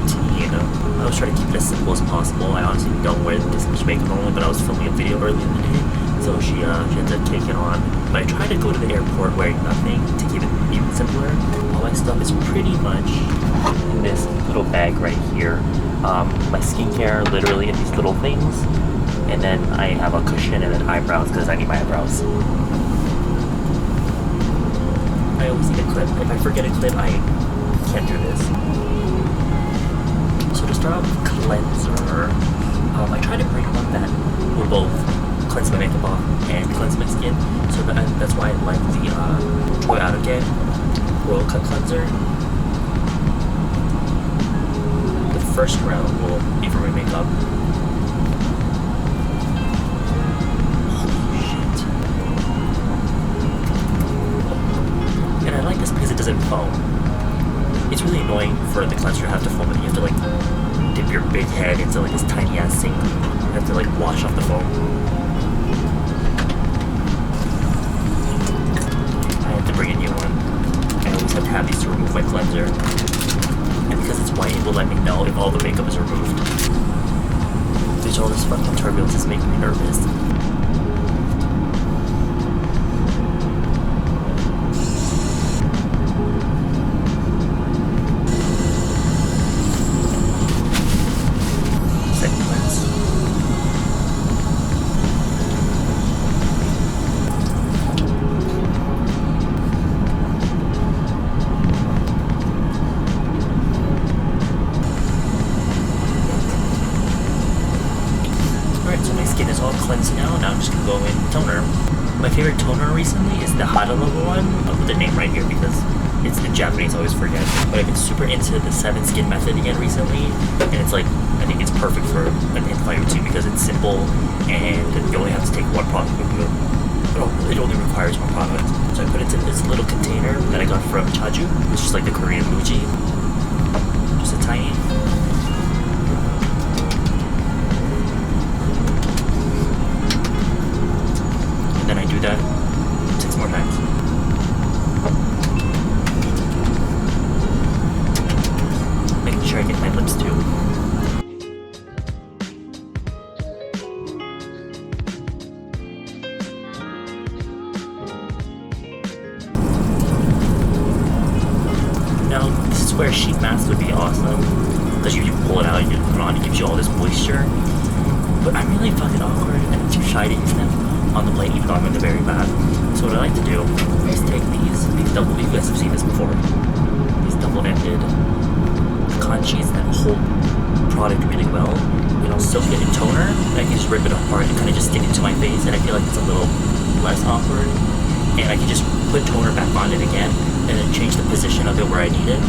routine. I always try to keep it as simple as possible. I honestly don't wear this much makeup normally, but I was filming a video earlier in the day, so she had to take it on. But I try to go to the airport wearing nothing to keep it even simpler. All my stuff is pretty much in this little bag right here. My skincare literally in these little things, and then I have a cushion and then eyebrows because I need my eyebrows. I always need a clip. If I forget a clip, I can't do this. So to start off with cleanser, I try to bring one that will both cleanse my makeup off and cleanse my skin. So that's why I like the TROIAREUKE Oil Cut Cleanser. The first round will be for my makeup. Holy shit. And I like this because it doesn't foam. It's really annoying for the cleanser to have to foam, and you have to like dip your big head into like this tiny ass sink. You have to like wash off the foam. I have to bring a new one. I always have to have these to remove my cleanser. And because it's white, it will let me know if all the makeup is removed. Bitch, all this fucking turbulence is making me nervous. Cleanse now. Now I'm just gonna go in toner. My favorite toner recently is the HadaLabo one. I'll put the name right here because it's in Japanese, I always forget. But I've been super into the 7 skin method again recently, and it's like, I think it's perfect for an in-flight routine because it's simple and you only have to take one product with you. It only requires one product. So I put it in this little container that I got from Chaju, which is like the Korean Muji. Just a tiny. That 6 more times. Making sure I get my lips too. Now this is where a sheet mask would be awesome, because you pull it out, you put it on, it gives you all this moisture. But I'm really fucking awkward and I'm too shy to use them on the plane, even though I'm in the very bad. So what I like to do is take these double, you guys have seen this before, these double-ended conchis that hold product really well, and I'll soak it in toner, and I can just rip it apart and kind of just stick it to my face, and I feel like it's a little less awkward, and I can just put toner back on it again, and then change the position of it where I need it,